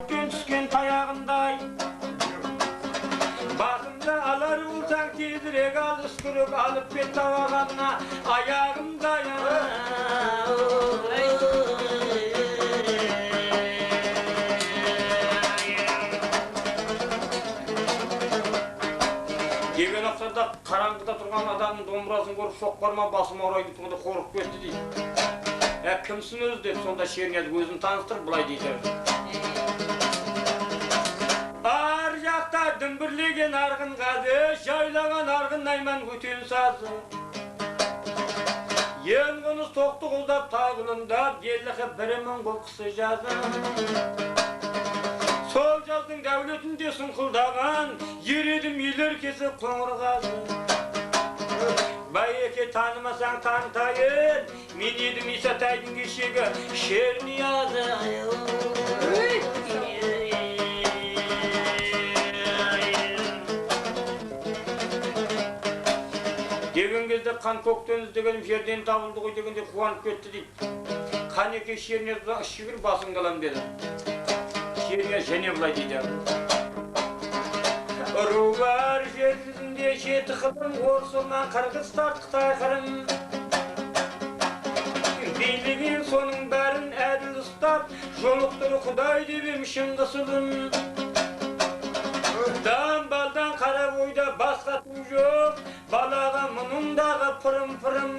Düşkün tayağınday Basımda alar olsan tezirek al ıskırık alıp bet tavağına ayağımda ya Деген aqsada karangıda turgan adamın dombraсын görüp şok barma basım oraydı tuğda korup ketdi deydi. Kimsin öz dep sonda şehriyat özünü tanıştırıp bulay deydi. Ar жақта дүмбірлеген арғын қады, жайлаған арғын найман көтен сазы. Ен қоныс тоқты қолдап тағылындап, еліқі бірімін бұл қысы жазы. Сол жаздың дәулетінде сұңқылдаған, ередім елер кесіп қоңырғазы. Байеке танымасаң танытайын, мен едім Исатайдың кешегі Шерниязы. Деген кезде қан көктен іздегенім жерден табылды ғой дегенде қуанып кетті дейді. Қанеке Шернияз шүгір басыңды алам деді. Шернияз және былай дейді. Ұру бар жер жүзінде жеті қылым, орсынан қырғыз тартықтай қырым. Билеген соның бәрін әділ ұстап, жолықтыры құдай дебем шыңғысылым. Дамбалдан қара бойда басқа ту жоқ, балаға мұныңдағы пырым-пырым.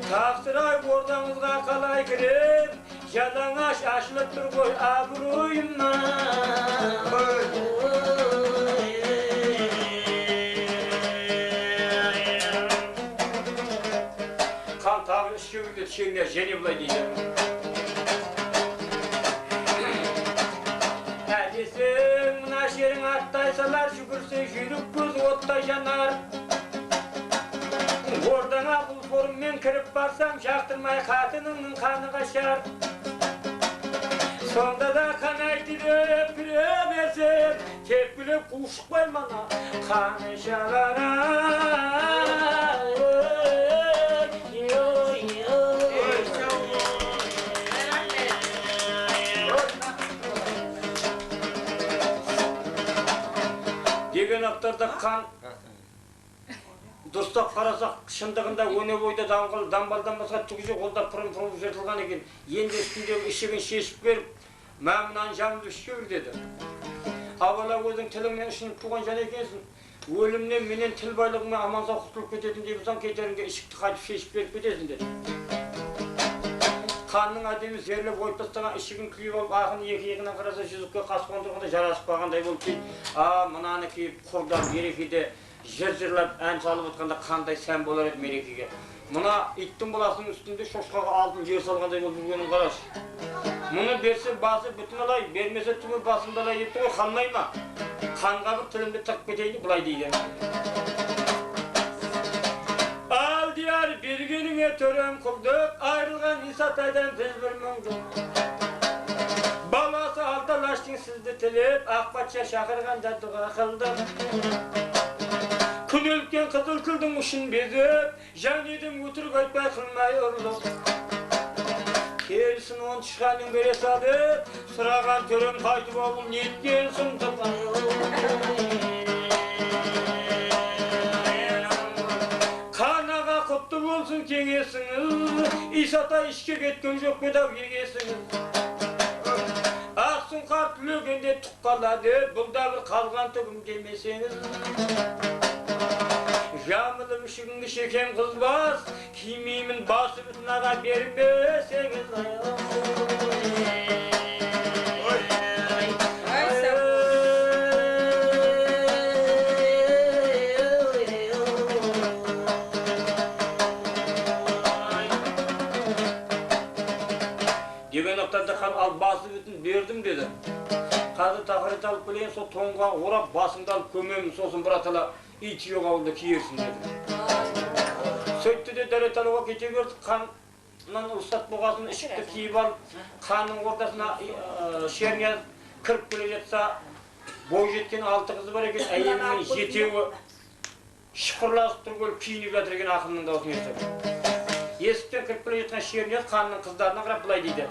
Тақсырай ордаңызға қалай кіріп, жалаңаш ашылып тұр ғой абыройыма. Қан тағы ішке өрлет шегіне және бұлай дейді. Әдесің мұна жерің аттай салар, жүгірсе жүйрік көз оттай жанар. Ордаңа бұл форммен кіріп барсам, жақтырмай қатыныңның қаны қашар. Сонда да қан айтып кіре берсем, тепкілеп қушықпай мана қаны жағара. Деген ақтарда қан дұрыстап қарасақ, шындығында өне бойда дамбалдан басқа түгі жоқ, олда пырым-пырым жыртылған екен. Енді үстіндегі ішігін шешіп беріп, мәмінан жанымды ішке үр деді. Абала өзің тіліңнен ішініп туған жан екенсің. Өлімнен менен тіл байлығымен аман-сау құтылып кететін дейбізан кетеріңге ішікті қайтып шешіп беріп кетесің деді. Қанның әдемі зерлеп ойып тастаған ішігін күйіп алып, ақын екі-екінен қараса жүзікке қас қондырғанда жарасып қалғандай болып дейді. Мынаны киіп құрдан мерекеде жыр-жырлап ән салып отқанда қандай сән болар еді мерекеге. Мұна иттің баласының үстінде шошқаға алтын жер салғандай болып жүргенін қарашы. Мұны берсе басы бүтін алай, бермесе түгі басында алай етті ғой, қанмай ма? Қанға бір тілімді тығып кетейді бұлай дейді. Алдияр бергеніңе төрем құлдық, айрылған Исатайдан біз бір мұңдық. Баласы алдалаштың сізді тілеп, Ақпатша шақырғанда дұға қылдым. Күн өлкен қызыл тілдің ұшын безіп, жан едім өтірік айтпай қылмай ұрлық. Келсін он тышқаның бере салып, сұраған түрім қайтып олым неткен сұмдық. Қанаға құтты болсын кеңесіңіз, Исатай ішке кеткен жоқ бедау егесіңіз. Ақсын қарт үлегенде тұқ қалады, бұлдағы қалған түгім демесеңіз. Жамылым ішігіңді шекем қызбас, кимеймін басы бүтін аға бермесеңіз. Деген ақтарда қан ал басы бүтін бердім деді. Қазір тақырет алып білейін, сол тоңға орап басыңды алып көмемін, сосын бұратала ит жоқ ауылда киерсін деді. Сөйтті де дәрет алуға кете бердік, қаннан ұстат бұғасын ішікті киіп алып, қанның ортасына Шернияз кіріп келе жатса, бой жеткен 6 қызы бар екен, әйелінің 7-еуі шықырласып тұр көліп киініп жатыр екен ақынның даусын естіп. Есіктен кіріп келе жатқан Шернияз қанның қыздарына қарап былай дейді.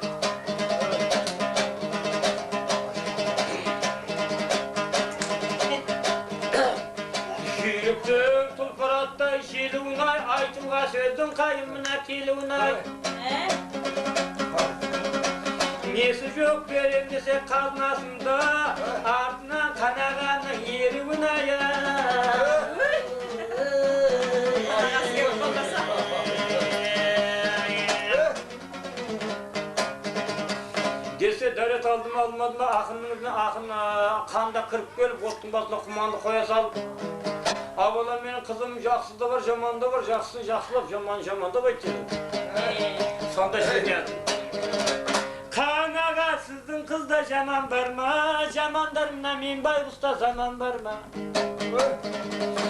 sözdün kayımına telunay. Nesi yok verim dese kalmasında, ardına kanağanın yeri bunaya. Dese devlet aldım almadım akın kanda kırıp gelip otun basına kumandı koya saldım. Avalan benim kızım жақсы da var, jaman da var, жақсылап, jaman da var dedim. Sonda şey geldi. Kanağa sizdin kızda jaman barma, jamandarımla men baybusta zaman barma.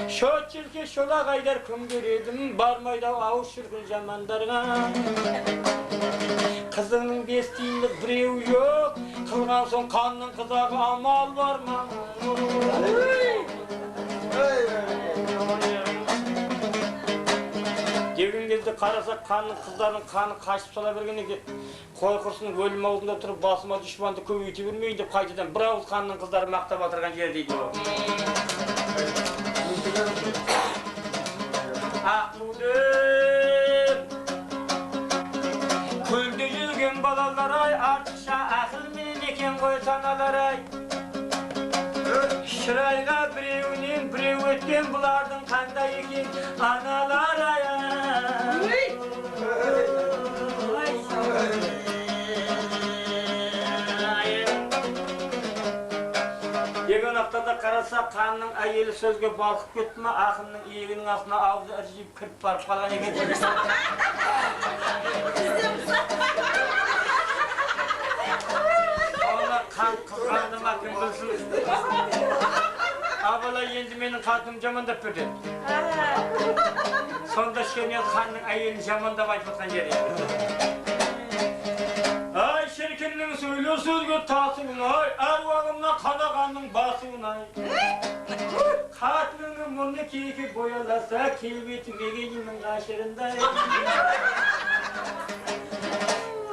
Şo çilke şola gaydar kim göredim, barmayda avuç şürgün jamandarına. Kızının bestiğinlik birevi yok, kılgan son kanının kızağı amal var mı? Деген кезде қарасақ қанның қыздардың қаны қашып сала берген екен. Қой құрсының өлім аузында тұрып басыма дұшпанды көбейте бермейін деп қайтадан бір ауыз қанның қыздары мақтап отырған жер дейді ол. Ақмудым көлде жүрген балалар ай, артықша ақылмен екен ғой саналар ай. Шырайға біреуінен біреу өткен бұлардың қандай екен аналар ай. Еген аптада қараса қанның әйелі сөзге балқып кетті ма, ақынның иегінің астына аузы іржиіп кіріп барып қалған екен. Ona kan kızgandı ма кім білсін. Абала енді менің қатыным жамандап берді. Сонда Шенияз ханның әйелін жамандап айтып отқан жері. Ай, шіркіннің сөйлеу сөзге тасуын ай, әруағымна қанағанның басуын ай. Қатынының мұны кейкі бояласа, келбеті бегенінің ғашырындай.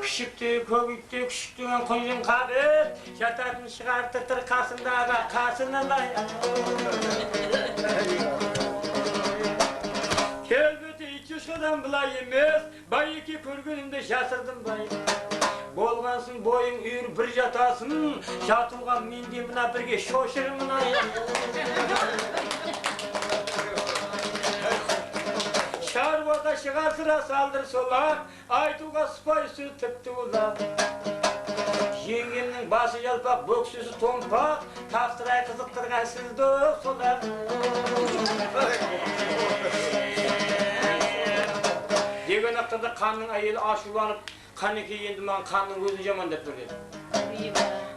Küçükte, kökükte, küçüktüğün kuyun kabir, yatatın çıkartırtır kasındağı kasınalay. Kelbeti 2-3 kadar bulay emez, bay iki pürgünümde jasırdım bay. Bolgansın boyun үйір bir jatasın, jatılgan mendemina birge şoşırımın ay. Şarvada шығар sıra saldır solar, айтуға sıpay sür tüptü ular. Жеңгемнің басы жалпақ, бөксісі томпақ, тастырай қызықтырған сізді солар. Деген ақтарда қанның әйелі ашуланып, қанеке енді маған қанның өзін жамандап берді.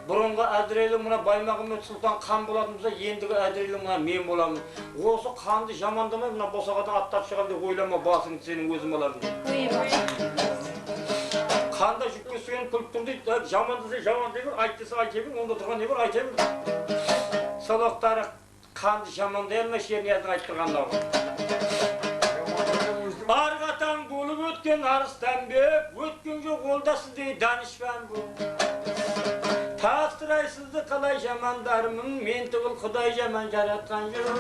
Бұрынғы әдірелі мұна Баймағамбет Сұлтан қан болатынымызда, ендігі әдірелі мұна мен боламын. Осы қанды жамандамай, мұна босағадан аттап шығам деп ойлама, басың сенің өзім боларым дейді. Қанда жүкке сүйен күліп тұр дейді, жамандаса жаман дей бер, айт десе айта бер, онда тұрған не бар айта бер. Сол уақыттары қанды жамандай алмай Шернияздің айтып тұрғандығы. Арғатан болып өткен Арыстанбек, өткен жоқ олда сіздей данышпан бұл. Тастырайсызды қалай жамандарымын, мен түгіл Құдай жаман жаратқан жоқ.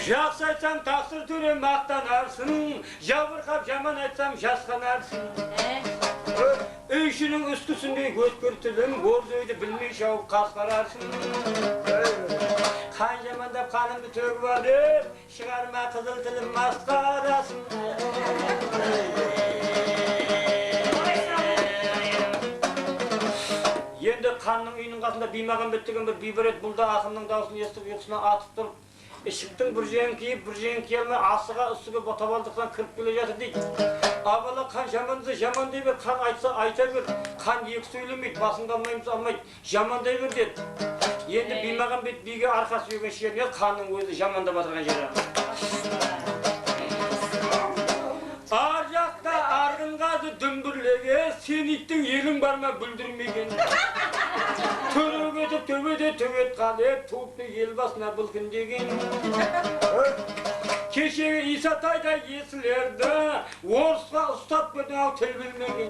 Жақсы айтсам тақсыр төре мақтанарсың, жабырқап жаман айтсам жасқанарсың. Үйшінің үстісінде көз көртілім, орзойды білмей шауып қасқарарсың. Қан жамандап қанымды төгіп алып, шығарма қызыл тілім масқарасың. Енді қанның үйінің қасында Баймағамбет деген бір бейбарет бұлда ақынның даусын естіп ұйқысына атып тұрып, ішіктің бір жеңін киіп, бір жеңін киелмей, асыға үстіге табалдықтан кіріп келе жатыр дейді. Абала қан жамандаса жаман дей бер, қан айтса айта бер, қан екі сөйлемейді, басыңды алмаймыз алмайды, жамандай бер деді. Енді Баймағамбет биге арқасы берген Шернияз қанның өзі жамандап отырған жері. Ар жақта арғынғазы дүмбірлеге, сен иттің елің бар ма бүлдірмеген. Төрөк етіп төбеде төбет қалеп, туыпты ел басына бұлқын деген. Кешегі Исатайда есілерді, орысқа ұстап көдің ау тіл білмеген.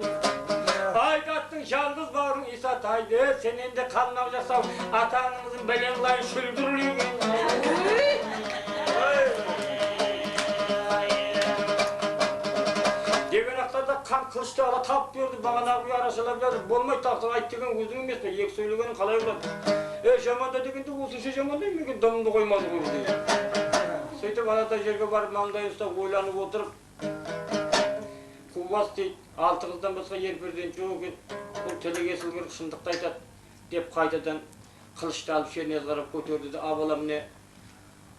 Айдаттың жалғыз бауырың Исатайды, сен енді қалмақ жасау, атаңыңыздың бәлен қылайын шүлдірлеген. Ardaklarda kan kılıçta ala tap verdi, bana bir araşalar geldi. Bolmay taktın, ayt degen özün emes mi? Ek söylegenin kalay bulat. Jamanda degende olsun jaman değil mi? Damını koymadı koydu diye. Söйтіп анада жерге барып маңдай ұстап ойланып отырып Кубас дейді, 6 қыздан басқа ер перзент жоқ еді. Бұл телегесіл керек шындықты айтады деп қайтадан қылышты алып шеріне қарап көтерді де абалам не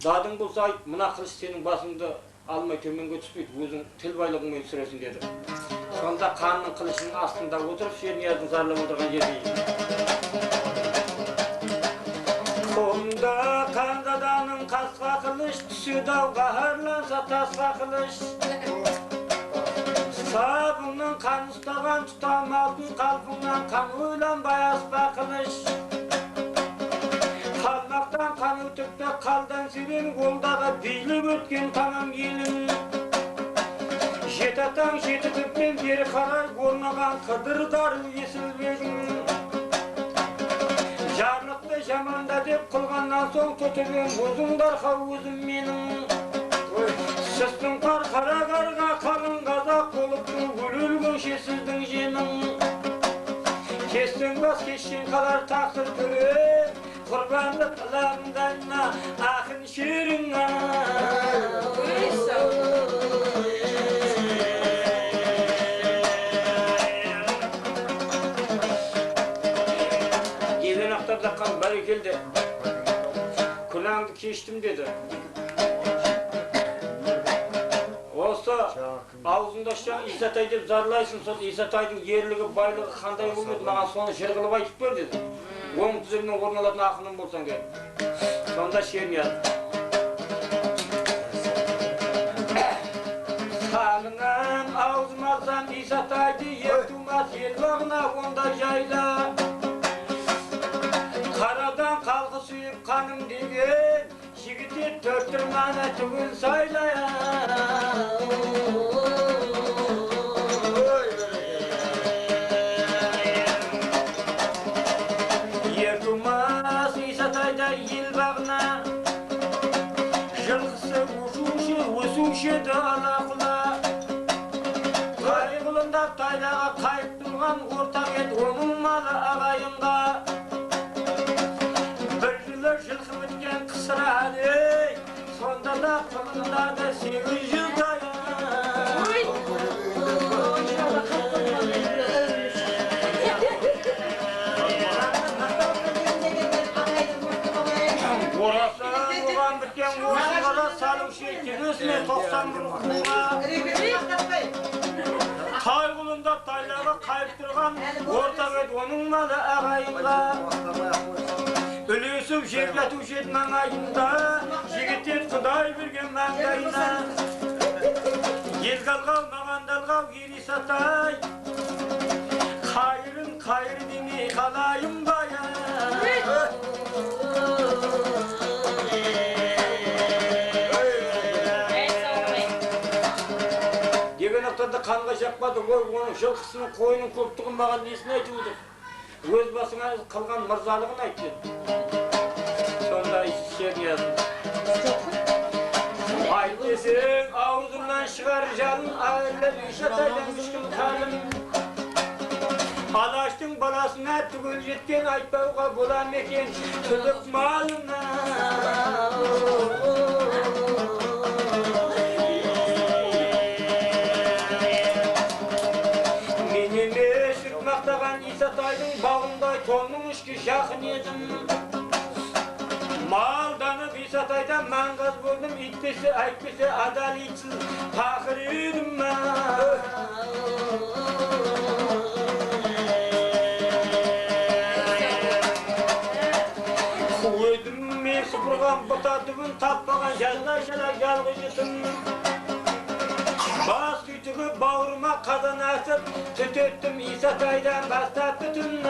дадың болса айт, мына қылыш сенің басыңды алмай төменге түспейді, өзің тіл байлығыңмен сүресің деді. Сонда қанның қылышының астында отырып Шерниязың зарлап отырған жерде Қолында қандаданың қасқа қылыш, түсі дауға харланса тасқа қылыш. Сабыңның қан ұстаған тұтамалтын қалпыңнан қан ойланбай аспа қылыш. Қалмақтан қан өтіп те қалдан сирен қолдағы биліп өткен тамам елің. Жетатаң жеті төппен бері қарай болмаған қыдырдар есілбегің. Жарлықты жаманда деп қылғаннан соң төтеген өзіңдар қау өзім менің. Сіздің қара қарға қалың қазақ болып өлілгін шесіздің жемің. Кестің бас кешкен қалар тақсыр түрі, құрбанды қылағындайына ақын шеріңа. Ақтардан бәрекелді, күнәңді кештім деді. Осы аузында шаң Исатай деп зарлайсың, сол Исатайдың ерлігі, байлығы қандай болмайды, маған соны жыр қылып айтып бер деді. Оң тізімнен орын алатын ақыным болсаң деді. Сонда Шернияз. Сағынан аузым алсам Исатайды, ер тумас ел бағына онда жайда. Қарадан қалқы сүйіп қаным деген, жігітте төрт тұрманы түгіл сайлай. Ер тумас Исатайда ел бағына, жылқысы өсуші далақыла. Қайғылында тайдаға қайып тұрған ортақ ет оның малы ағайынға. Жылқы біткен қысырады, сонда да қылында да 8 жылдай. Орасы оған біткен осылара салушы тегесіне 91 қуға. Қайғылында тайлағы қайып тұрған ортақ ет оның малы ағайынға. Үлесіп жерлету жет маңайында, жігіттен құдай берген маңдайына. Ел қалғау, маған далғау, ер Исатай, қайырын қайыр демей қалайым бая. Деген ақтарда қанға жақпады, оның жылқысының қойының көптігін маған несін айтуды? Өз басыңа қылған мырзалығын айтты. Сонда Шернияз. Айт десең, аузымнан шығар жалын, айлап Исатайдан күшкін қалым. Алаштың баласына түгіл жеткен айтпауға болам екен түлік малына. Исатайдың бағындай тонның үшкі жақын едім. Малданып Исатайдан маңғаз болдым, итпесе, әйтпесе адалетсіз тақыр едім Өдім мен сұпырған бұта түбін таппаған жаздай жалар жалғыз етім. Бас күйтігі бауырыма қазан асып, түтеттім Исатайдан бастап бүтін.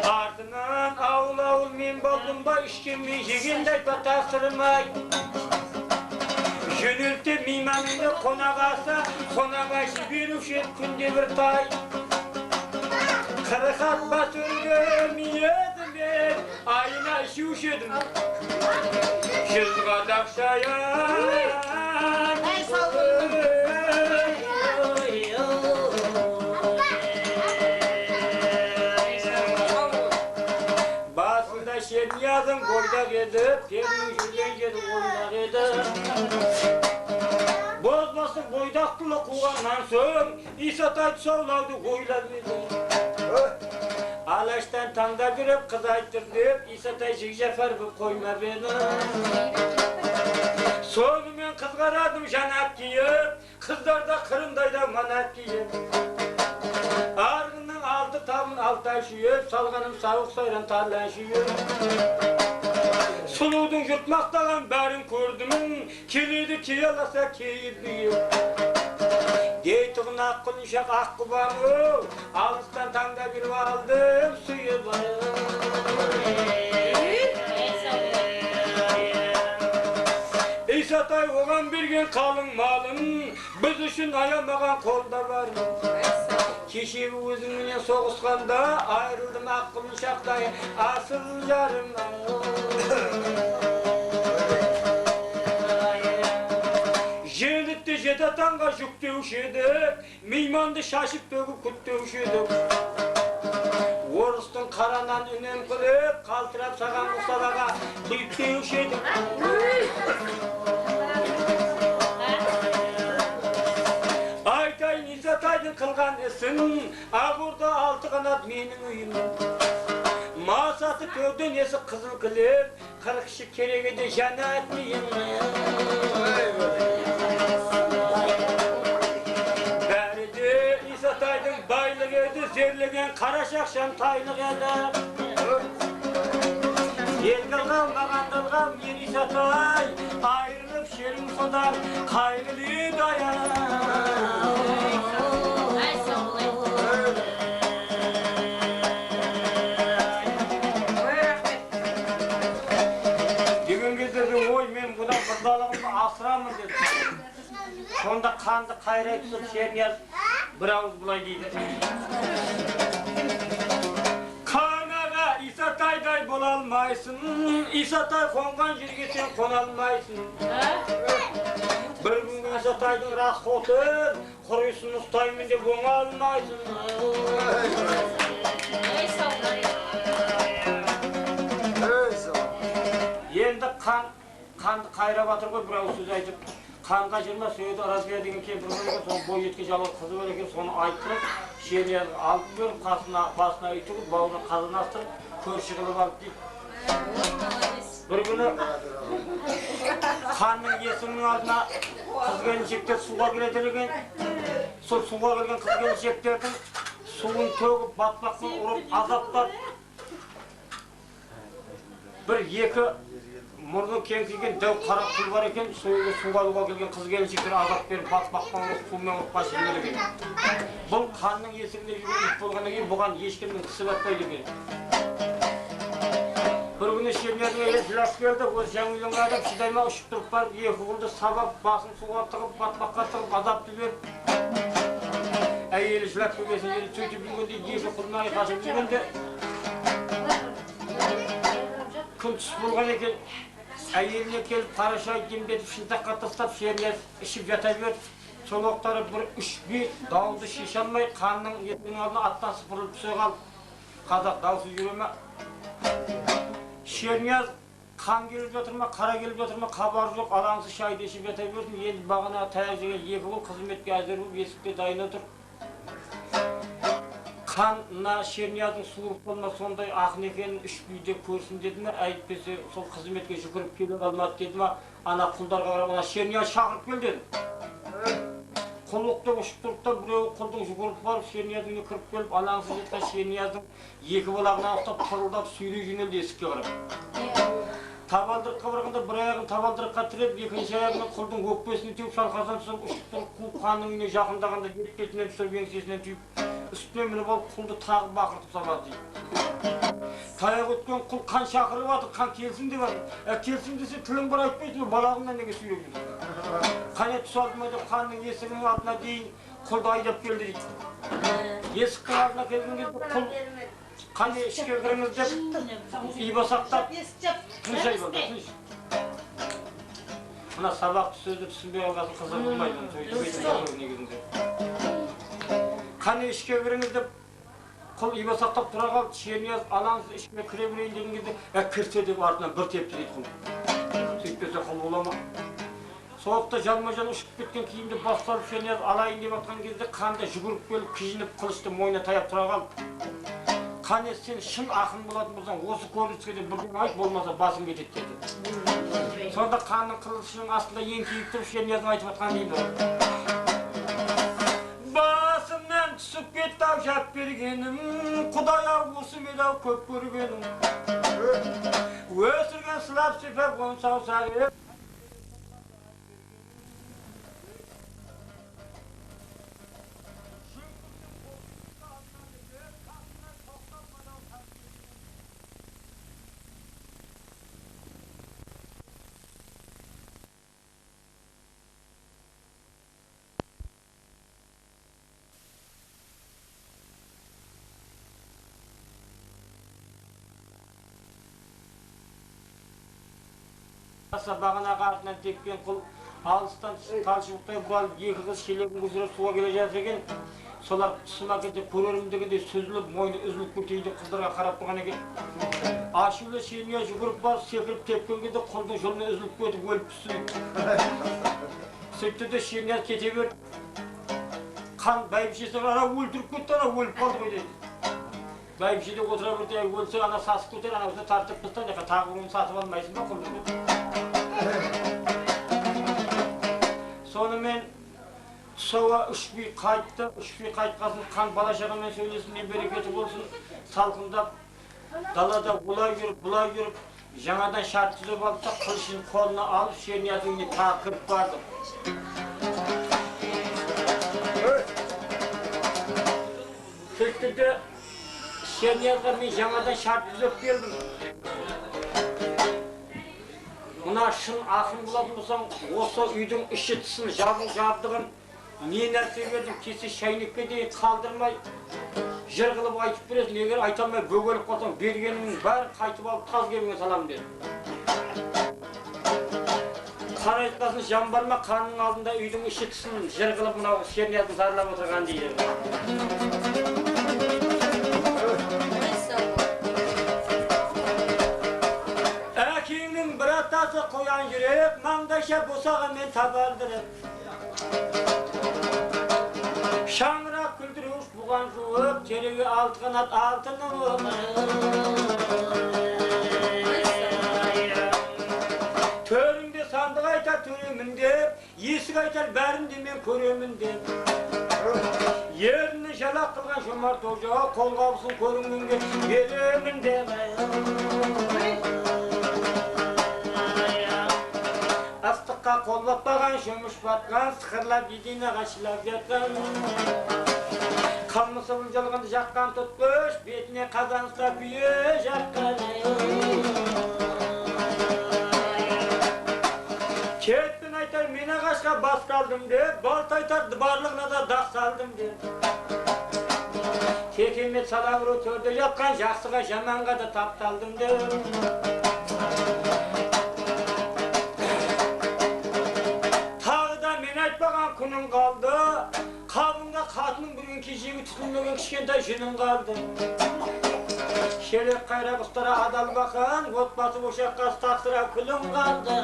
Артынан ауыл мен болдым ба, ішкенмен жегенді айтпа тақсырмай. Жөнелтті мейманыңды қонағаса, қонаға жіберуші күнде бір тай. Қырықат бас өрге миедім бер, ayına üşüdüm. Şızga dakşayan. Ey sağlık. Basında şen yazın koydak edi, perinin jülgen jedi koydak edi. Bozmasın boydak kılı kuğandan soğuk, İsatay çoğlavdı koylar edi. Alaştan tanda girip kız ayttırdı, İsatay jigjefer bir koyma beni. Soğuğu men kızgaradım janat giyip, kızlar da kırındayda manat giyip. Ardından altı tamın altay şuyup, salganım savuk sayran tarlan şuyup. Suludun yurtmaktağın bärin kördümün, kilidi kiyalasa keyifliyip. Deytiğin hakkın işek hakkı bağlı, ağızdan tanda bir aldım suyu bağlı. İsatay oğan bir gün kalın malın, biz üçün ayamagan kolda var. Kişi özümle soğuşkanda ayrıldım hakkım şaktay asıl yarımdan. Jelitті жетатанға жүк деуші едік, мейманды шашып төгіп күт деуші едік. Орыстың қаранан үнем қылып, қалтырап саған ұсталаға бұйып деуші едік. Айтайын Исатайдың қылған ісін, Ағурда алты қанат менің үйім. Масаты көден есі қызыл кіліп, 40 кіші керек еді жанат дейін. Baylık edi, zerlegen kara şakşam taylık edi. El kılgam, bağan kılgam, yer İsatay, ayrılıp şerim sodan, kaygılı dayan. Digin gezdirdim, oy men buna bırdalığımı asıramın dedim. Sonda kandı kayrayıp tutup şerim yaz. Bravo bulay deydi. Kanaga İsatayday bolalmaysın, İsatay kongan jirge sen konalmaysın. Bir gün İsataydın rasxotu, kuruysun ustaymın deb oңalmaysın. Endi kandı kayrap atır koy, bravo söz aytıp. Kanka jirma söyledi arasıya деген kempir var, son boy yetke жалғыз kızı var eкен, соны айттырып, шерия алып беріп, басына үйтігіп, бауырына қазын astырып, көрші қылып алып дейді. Bir күні ханның есімнің алдына қыз келіншектер суға келеді екен. Сол суға келген қыз келіншектердің суын төгіп, батпақпен ұрып, азаптап, бір екі мұрны кеңкиген дәу қара құл бар екен, суға алуға келген қыз келіншектер азап беріп, батпақпен ұрып, сумен ұрып қашып екен. Бұл ханның есігінде жүрген ит болғаннан кейін бұған ешкімнің тісі батпайды екен. Bir күні шермердің әйелі жылап келді, өз жаңа үйленген адам шыдаймай ұшып тұрып барып, екі қолды сабап, басын суға тығып, батпаққа тығып, азапты беріп. Әйелі жылап келгесін жері сөйтіп жүргенде, екі қолына қашып жүргенде күн түс болған екен. Әйеліне келіп, қара шай демдетіп, шынтаққа тастап, шермер ішіп жата берді. Сол уақыттары бір үш бет дауды шеше алмай, қанның етінің алдына аттан сыпырылып түсе қалды. Қазақ даусы жүре ме? Шермияз қан келіп жатыр ма, қара келіп жатыр ма, хабар жоқ, алаңсыз шайды ішіп жата бердім. Енді бағана таяқ жеген екі қол қызметке әзір болып есікте дайын отыр. Қанына Шермияздың суырып болма сондай ақын екенін үш бүйде көрсін деді ме, әйтпесе сол қызметке жүгіріп келе алмады деді ме, ана құлдарға қарап, ана Шермияз шақырып кел деді. Құллықты ұшып тұрып та біреуі құлдың жүгіріп барып, Шермияздың үйіне кіріп келіп, алаңсыз жатқан Шермияздың екі балағынан ұстап қырылдап сөйлей жөнелді есікке қарап. Табалдырыққа барғанда бір аяғын табалдырыққа тіреп, екінші аяғымен құлдың өкпесіне түйіп, шалқасынан түсіп, ұшып тұрып, құл ханның үйіне жақындағанда бетінен түсіріп, еңсесінен түйіп, үстіне мініп алып, құлды тағы бақыртып салады дейді. Таяқ өткен құл қан шақырып жатыр, қан келсін деп жатыр. Келсін десе тілің бар айтпайсың, балағыңнан неге сүйреп жүрсің? Қане түс алдыма деп ханның есігінің алдына дейін құлды айдап келді дейді. Есіктің алдына келген кезде құл Qani ishga kiramiz deb İbasaqtab tinchey bo'ldi. Mana sabaq so'zni tushunmay olgan qiziq bo'lmaydi. Negizinde. Qani ishga kiramiz deb qol İbasaqtab tura qoldi. Sheniyaz alansiz ishga kire bileyim degende kirse deb ortidan bir tepti deydi qol. Сөйтпесе қол болама. Соғықта жалма-жан ұшып кеткен киімді басталып Шенияз алайын деп атқан кезде қанда жүгіріп келіп кіжініп қылышты мойнына таяп тұра қалды. Қане сен шын ақын болатын болсаң осы көрініске бірден айт, болмаса басың кетеді деді. Сонда қанның қылышының астында еңкейіп тұрып Шенияздың айтып атқан дейді. Басымнан түсіп кетті ау жап бергенім, Құдай-ау осы еді-ау көп көргенім. Өсірген сылап сипеп қонсау сағып Бағанаға артынан тепкен қыл алыстан талшыбықтай бұралып екі қыз шелегін көтеріп суға келе жатыр екен. Солар түсіма кетіп көрерім дегенде сүзіліп, мойны үзіліп кетейді қыздарға қарап тұрған екен. Ашулы Шения жүгіріп барып секіріп тепкен кезде қолдың жолына үзіліп кетіп өліп түсті. Сөйтті де Шения кете берді. Қан бәйбішесі ана өлтіріп кетті, ана өліп қалды ғой деді. Бәйбіше де отыра берді, өлсе ана сасып кетер, ана өзі тартып тастан, тағы оны сатып алмайсың ба құлды деді. Сонымен Сова үш би қайтты, үш би қайтқасын қан бала-шағамен сөйлесін, не берекеті болсын, салқындап, далада бұлай жүріп, жаңадан шарт түзеп алып та қылышын қолына алып, Шениязың үйіне тағы кіріп барды. Сөйтті де Шениязға мен жаңадан шарт түзеп келдім. Мына шын ақын болатын болсаң, осы үйдің іші тысын, жабдығын не нәрсе бердім, кесе шайнекке дейін қалдырмай, жыр қылып айтып бересің, егер айталмай бөгеліп қалсаң, бергеніңнің бәрін қайтып алып таз кебіңе салам деді. Қан айтқасын жан бар ма, қанның алдында үйдің іші тысын, жыр қылып мынау Шениязың зарлап отырған дейді. Атасы қоян жүрек, маңдайша босағымен табалдырып. Шаңырақ күлдіруш бұған жуып, тереге алты қанат алтыны Төріңде сандық айтар төремін деп, есік айтар бәрінде мен көремін деп. Еріні жалақ қылған жомарт ожа, қолғабысын көріңменге беремін деп. Астыққа қоллап баған, шөміш батқан, сықырлап еден ағашылап жатқан. Қалмысы жалғанды жаққан тұтқыш, бетіне қазанысқа күйе жаққан. Кетпін айтар, мен ағашқа бас қалдым деп, балт айтар, барлығына да дақ салдым деп. Текемет салавыру төрде жатқан, жақсыға жаманға да тапталдым деп. Күнің қалды, қабында қатының бүрген кешегі түтілмеген кішкентай жүнің қалды. Шелек қайрақ ұстара адал бақан, отбасы ошаққа тақсыра күлің қалды.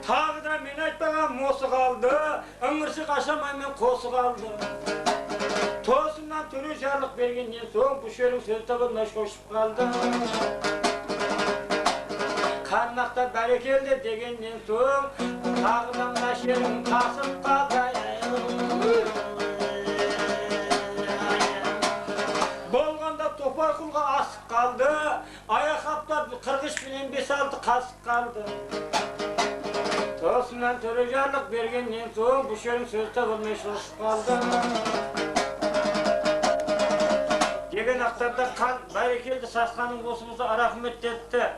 Тағы да мен айтпаған мосы қалды, ыңыршы қашамаймен қосы қалды. Тосымнан түрі жарлық бергеннен соң, бүшерің сөз табылмаш қошып қалды. Қаннақта бәрекелді дегеннен соң, тағыдан мәшерің қасып қалды. Болғанда топар құлға асып қалды, аяқапта қырғыш пенен 5-6 қасып қалды. Тосымнан түрі жарлық бергеннен соң, бүшерің сөз табылмай шошып қалды. Деген ақтарда қан бәрекелді сасқаның осымызды рахмет етті.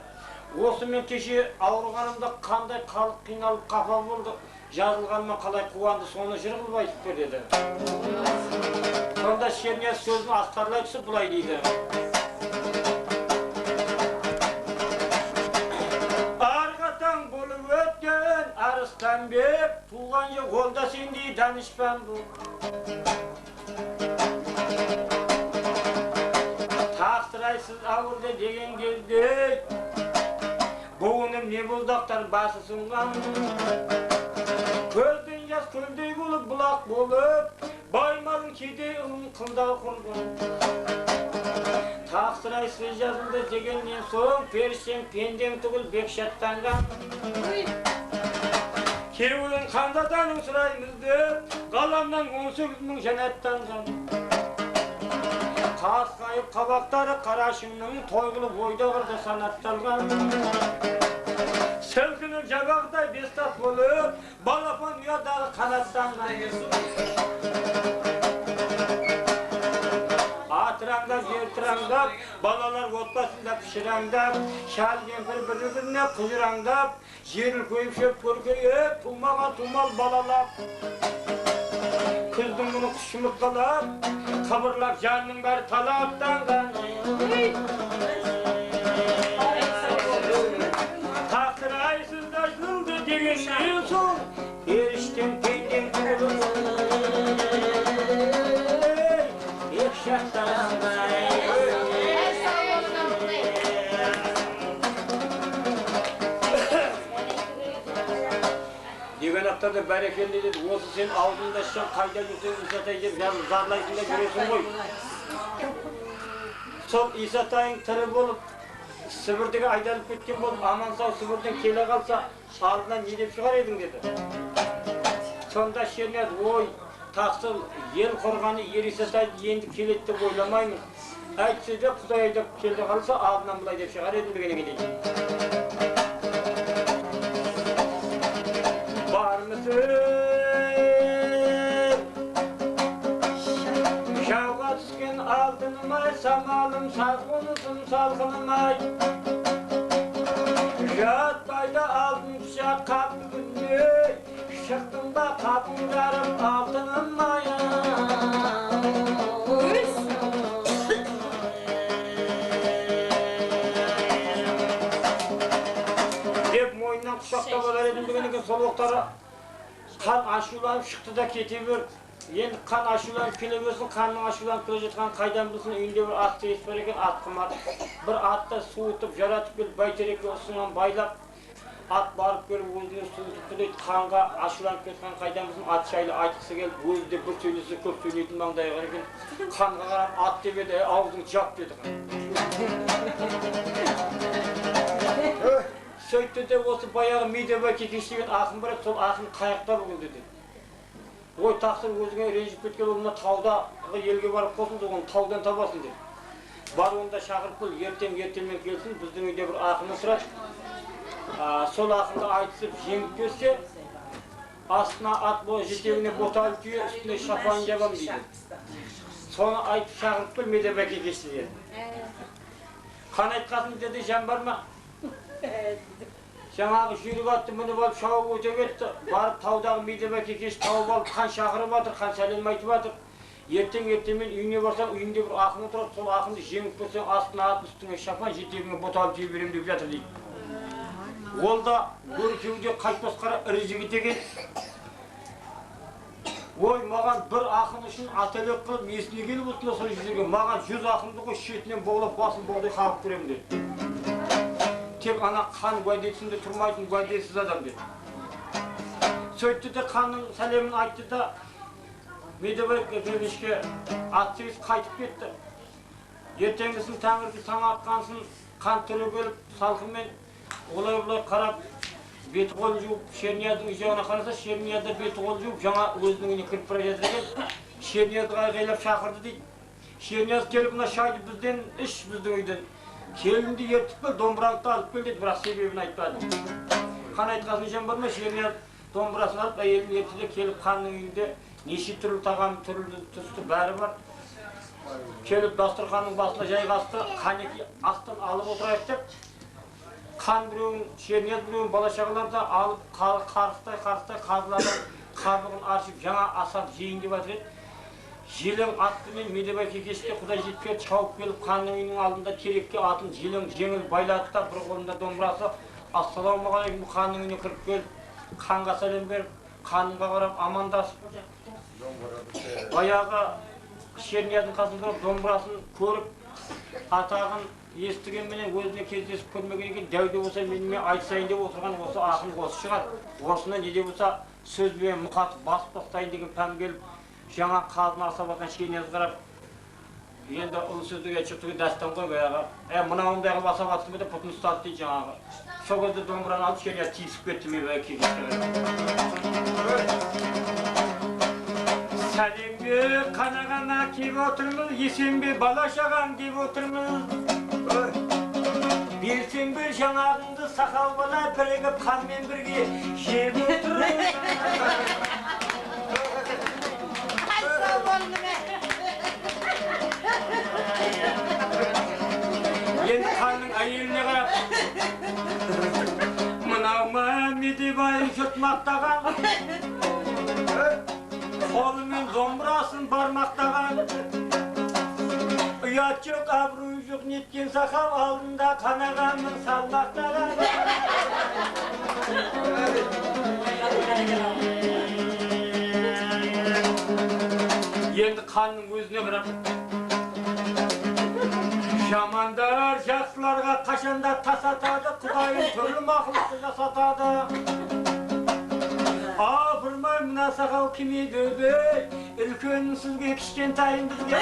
Осы мен кеше ауырғанымда қандай халық қиналып қапа болды. Жазылғанма қалай қуанды, соны жыр қылып айтып бер деді. Сонда Шернияз сөзін астарлай түсіп бұлай дейді. Арғатан болып өткен Арыстанбек, туған ел қолда сендей данышпан бұл. Тақсырайсыз ауырды деген кезде, буыным не бұлдақтар басы сұнған. Көзден жас көлдей болып, бұлақ болып, баймалың кедей ұлын қылда құрған. Тақсырайсыз жазылды дегеннен соң, періштен пендем түгіл бек шаттанған. Керуен қандатаның сұраймызды, ғаламнан 18 мың жәнаттанған. Қасқайып қабақтары қарашыңның тойғылып ойда қырды санатталған. Сілкініп жабағдай бестат болып, балапан ұядағы қанаттанған. Атыраңдап, жертіраңдап, балалар отбасында пішіраңдап, шал кемпір бір-біріне құжыраңдап, жеріл көйіп шөп көркейіп, тумаға тумал балалап. Күздің күні құшымып қалап, қабырлап жанның бәрі талаптанған. Тақсырайсыз да жылды дегеннен соң, періштен пендем түгіліп, ек шақтанған. Деген аптада бәрекелді деді, осы сен аузында шын қайда жүрсең Исатай деп зарлайсың да жүресің ғой. Сол Исатайың тірі болып, Сібірдегі айдалып кеткен болып, аман сау Сібірден келе қалса, алдынан не деп шығар едің деді. Сонда Шернияз, ой, тақсыр ел қорғаны ер Исатайды енді келеді деп ойламаймын. Әйтсе де Құдай айдап келді қалса, алдынан бұлай деп шығар едім дегенге дейді. Бармысың, жауға түскен алтынымай, самалым сазғынысың салқынымай. Жатпайды алтын пышақ қапты күнде, шықтым ба қапын жарып алтынымай. Деп мойнынан құшақта болар едім дегеннен сол оқтары қан ашуланып шықты да кете бер. Енді қан ашуланып келе берсін, қанның ашуланып келе жатқан қайдан білсін, үйінде бір ат сейіс бар екен, ат қымады. Бір атты суытып, жаратып келіп, бәйтерекке ұсынған байлап, ат барып келіп, өзіне суытыпты дейді, қанға ашуланып кеткен қайдан білсін, ат жайлы айтқысы келіп, өзі де бір сөйлесе көп сөйлейтін маңдайға екен. Қанға қарап ат деп еді, аузың жап деді. Сөйтті де осы баяғы Медебай Кекеш деген ақын бар еді, сол ақын қайықта бүгін деді. Ой, тақсыр өзіңе ренжіп кеткен ол мына таудағы елге барып қосылды, оны таудан табасын деді. Бар онда шақырып қыл, ертеңмен келсін, біздің үйде бір ақыны сұрады. Сол ақынды айтысып жеңіп келсе, астына ат бойы жетегіне боталы түйе, үстіне шапан жабам дейді. Соны айтып шақырып қыл, Медебай Кекеш деді. Қан айтқасын деді, жан бар ма? Жаңағы жүйрік атты мініп алып шауып өте кетті. Барып таудағы Медебай Кекеш тауып алып қан шақырып жатыр, қан сәлем айтып жатыр. Ертең-ертеңмен үйіне барсаң, үйінде бір ақын отырады, сол ақынды жеңіп көрсең, астына ат, үстіңе шапан, жетегіңе боталы түйе берем деп жатыр дейді. Ол да көркеуде қайтпас қара ірі жігіт екен. Ой, маған бір ақын үшін ателек қылып, есіне келіп отырса сол жерге, маған 100 ақынды ғой шетінен боғлап басын боғдай қағып көрем деді. Тек ана қан уәдесінде тұрмайтын уәдесіз адам деді. Сөйтті де қанның сәлемін айтты да, Медебай Кекешке ат сейіс қайтып кетті. Ертеңгісін тәңірді таң атқансын, қан түрегеліп, салқынмен олай-олай қарап, беті қолын жуып, Шернияздың үй жағына қараса, Шерниязда беті қолын жуып, жаңа өзінің үйіне кіріп бара жатыр екен. Шерниязды айғайлап шақырды дейді. Шернияз келіп, мына шайды бізден іш, біздің үйден. Келінді ертіп кел, домбыраңды алып кел деді, бірақ себебін айтпады. Қан айтқасын жан бар ма? Шернияз домбырасын алып, әйелін ертті де келіп қанның үйінде неше түрлі тағам, түрлі түсті бәрі бар. Келіп дастарханның басына жайғасты, қанеки астан алып отырайық деп, kan bilen, şerniyaz bilen balaşaqlarda alıp qarıqtay qazılardan qabıgın arşıp jana asap jeyin dep atır. Jelin atты мен медебай кекешке Құдай жетпей чауып келіп қанның үйінің алдында терекке атын желің жеңіл байлады да бір қолында домбырасы ассалаумағалейкум қанның үйіне кіріп келіп қанға сәлем беріп қанға қарап амандасып баяғы шернияздың қасында домбырасын көріп атағын естігенменен өзіне кездесіп көрмеген екен дәуде болса меніме айтсайын деп отырған осы ақын осы шығар. Осыны не де болса сөзбен мұқатып басып тастайын деген пәм келіп жаңа қазын асап атқан шернияз қарап енді ұлы сөздіге шықтығы дәстан ғой баяғы мынауындай қылып асап атты ма деп бұтын ұстады дейді жаңағы. Сол кезде домбыраны алып шернияз тиісіп кетті ме баяғы кекеске. Сәлем бе қанағана кеп отырмыз, есен бе бала-шағам деп отырмыз. Берсең бе жаңағыңды сақал бала бірігіп қанмен бірге жеп отырмыз. Енді қанның әйеліне қарап мынау ма медебайын жұрт мақтаған, қолымен домбырасын бармақтаған, ұят жоқ абырой жоқ неткен сақал алдында қанағанның салмақтаған. Енді қанның өзіне қарап жамандар жақсыларға қашанда тасатады, Құдайым түрлі мақұлықты жасатады. Апырмай мына сақал кеме дөбей, үлкен сізге кішкентайым бізге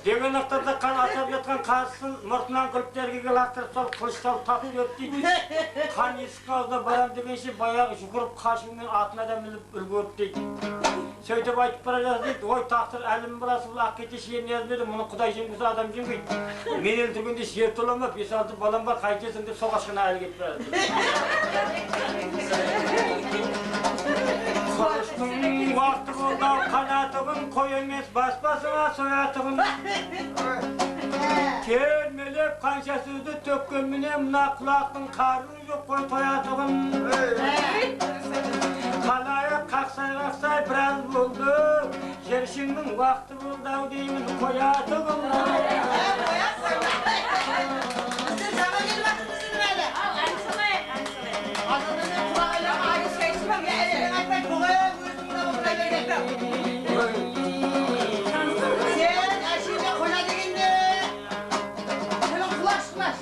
деген ақтарда қан асап жатқан қазысын мұртынан күліп дәргеге лақтырып салып қылышталып тапып өт дейді. Қан есіктің алдына барам дегенше баяғы жүгіріп қашумен атына да мініп үлгеріп дейді. Сөйтіп айтып бара жатыр дейді, ой тақсыр әлім баласы бұл ақ кете шернияз беді, мұны Құдай жеңгізі адам жеңгейді. Мен өлтіргенде жер тола ма, 5-6 балам бар, қайтесің деп соғашқына әлі кетіп бара жатыр. Қылыштың уақыты болды, қанатығын қой емес, баспасыңа соятығын. Кермелеп қанша сөзді төккенменен мына құлақтың қарны жоқ қой тоятығын. Қалайық қақсай біраз болды, жершіңнің уақыты болды ау деймін қоятығын.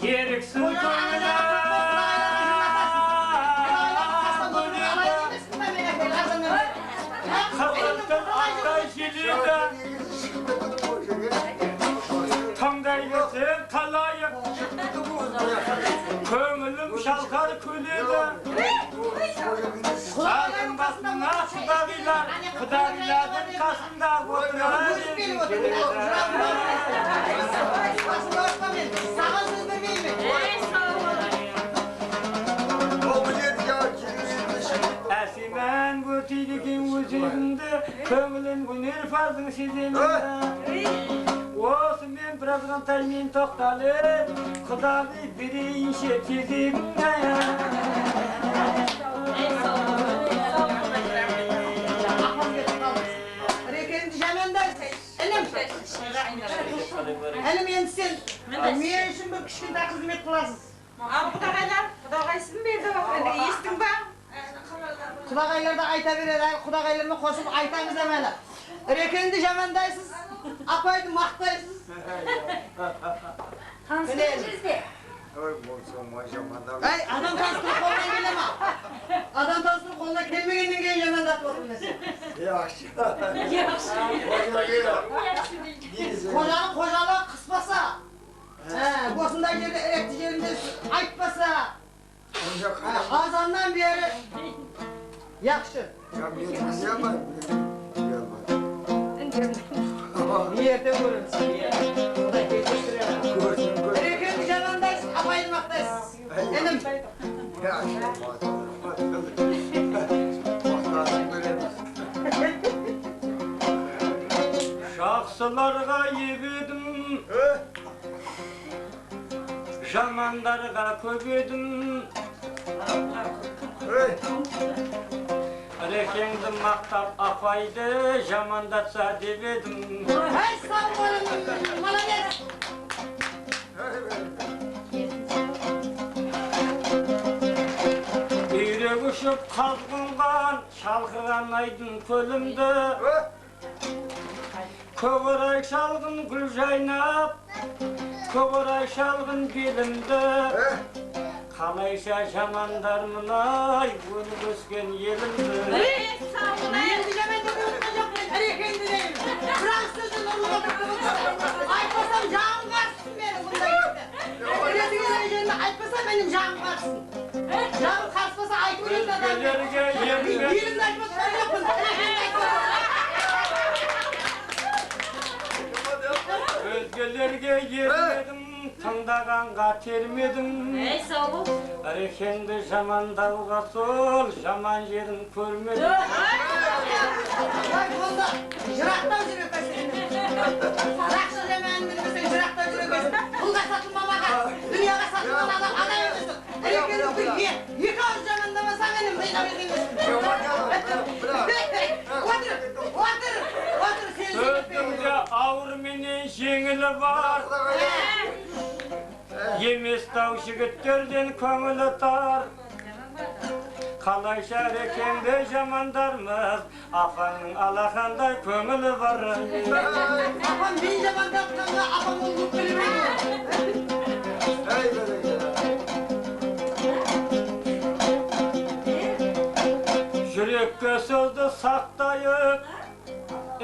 Еріксіз көңілі қылықтың аттай желеді, таңдай берсең қалайық көңілім шалқар көледі. Ағын басына құдағилардың қасында отырады. Әсемән бөтейді кен өзегімді, көңілін өнер фазың сеземді. Осы мен біраз ғантаймен тоқталы, құдағы берейінше тезегімді. Әлім енді сен мен үшін бір кішкентай қызмет қыласыз. Құдағайлар, құдағайсың берді, естің ба? Құдағайлар да айта береді, құдағайлармен қосып айтаңыз әмәлі. Рекенді жамандайсыз, апайды мақтайсыз. Танысыңыз де? Адам таныстырып қолынан келе ма? Адам таныстырып қолынан келмегеннен кейін жамандатып отырмын десе. Қожаны қожалығы қыспаса, осындай жерде әректі жерінде айтпаса, азаннан бері яқшы. Ертең көреміз. Enim. Şahsılarga yebedim, jamanlarga köbedim. Rekengdi maqtab apaydı, jamandatsa debedim. Hay sağ olun. Молодец. Yürek uçup kalkıngan, çalkıgan aydın kölümde. Koğuray şalgın gül jaynap, koğuray şalgın belimde. Kalayşa jamandarmın ay, bunu gösken yelimde. Endi hemen de unutacak ben. Erekendi değilim. Bırak sözün onunla aytmasam canım kaçsın benim bunda gitti. Erekendi yerine aytmasam benim canım kaçsın. Canım kaçmasa aytmayın da adam. Özgelerge yemin Yerimde aytmasam yapın. Erekendi aytmasam. Özgelerge yermedim, tındaganga termedim. Sağ ol. Erekendi jamandauga sol, jaman yerin körmedim. Vay bunda jıraktan jürek besin. Rakşı demeyen bilmesin jıraktan jürek besin. Pulga satılmamaga, dünyada satılan adam emesin. Erekendi yıkar canındamasa benim beyna bilmesin. Otur sen Sözümde ağır meni jеңili var. Yemes tau jigitlerden köngülü tar. Kalayşa rekende jamandarmız, afanın alakanday köngülü var. Apam bin zaman daptanga apam olup bilmiyor. Yürekke sözді saqtayıp,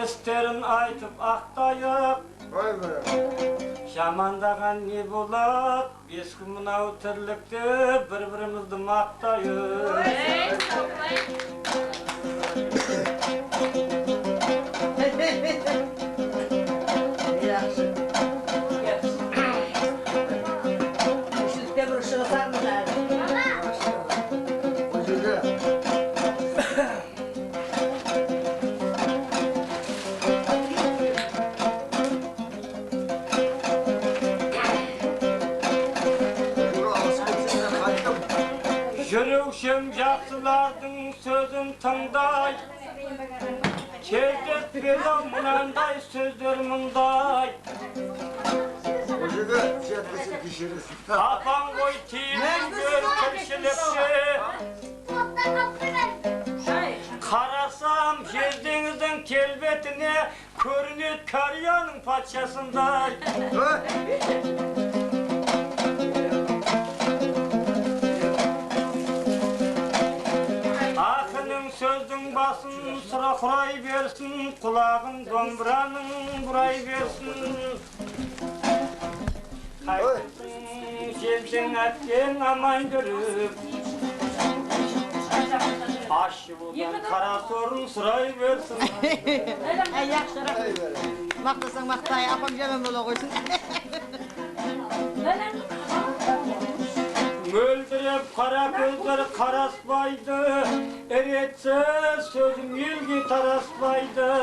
isterin aytıp aqtayıp. Jamandagan ne bolat, biz mınau tirlikte bir-birimizdi maqtayıp. Yaxşı. Üçlükte bir ışığı sarmış abi. Yürüyüşüm yaxşılardın sözün tыңдай. Çevdet belam mınanday sözdür mınday. Apan koy tiyinin gör kirşilikçi. Karasam jezdenizin kelbetine körünüt karyanın paçasınday. Akının sözdün basın sıra kuray versin, kulağın domburanın buray versin. Kaysın jelden atken aman görüp, aşı bulan kara sorun sıray versin. Ay yaxşı. Maqtasan maqtay, apam jemem bola qoysun. Öldürüp kara gözleri karasbaydı, eretse sözüm ilgi tarasbaydı.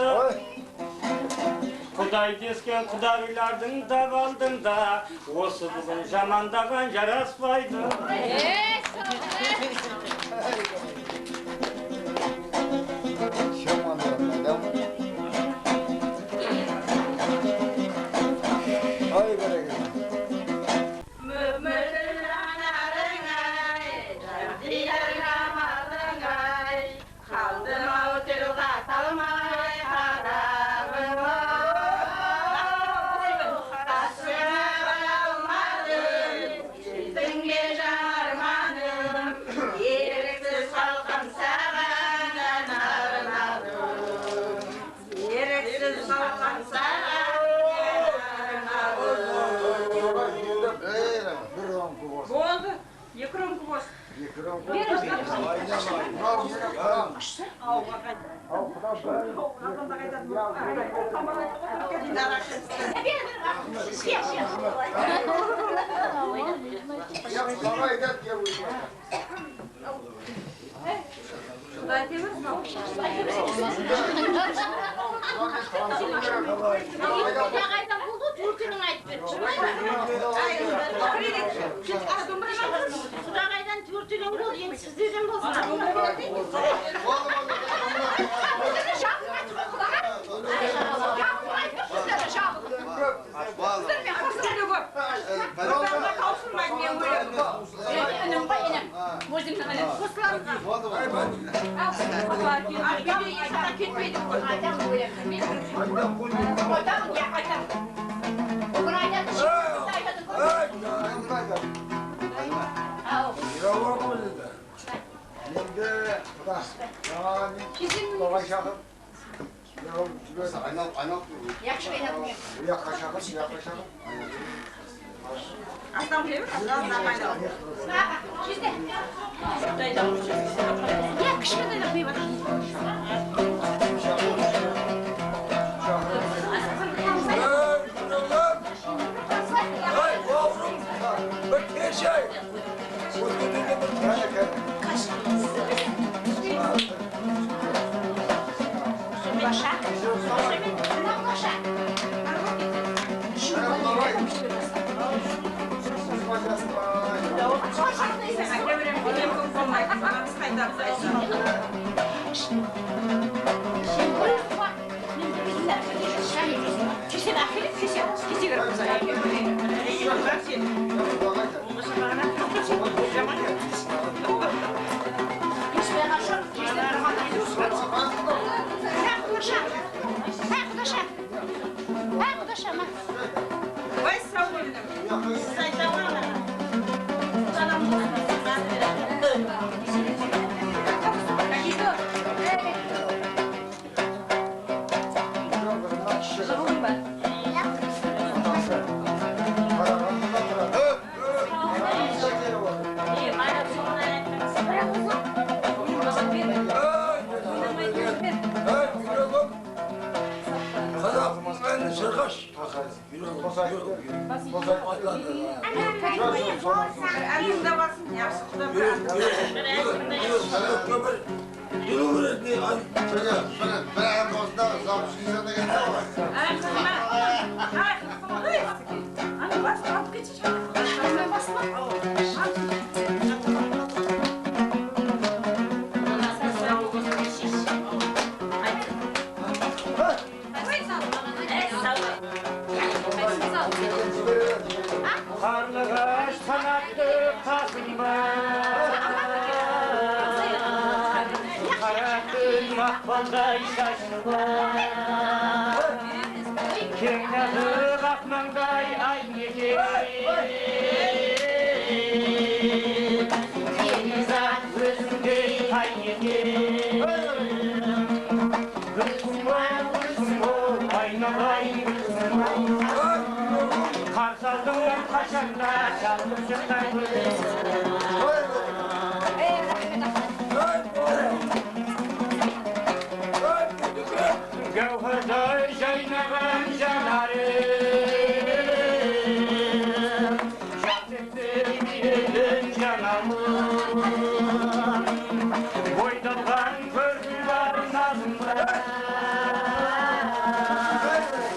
Kuday desken kudaylardın davaldın da, osu bugün jamandagan yarasbaydı. Oldu. Yıkırım kubos. Құдай темір Қайдан болды, түркінің айтып берші. Құдағайдан түртінің болды, енді сіздерден болсын. Астам келеміз, астам қайда. Әлімде басын, яқшы құда Karlıgaş kanattı kasımba Karatın mahvalday şaşırba Kenyadı kapmanday ay gece Denizat gözündey hay gece Gülsün aynalay gülsün Karsaldım kaşanda çaldım çıktan Gevherday Zeynep'en canarım Şahsettim elin canamım Boydalgan kördüler nazımda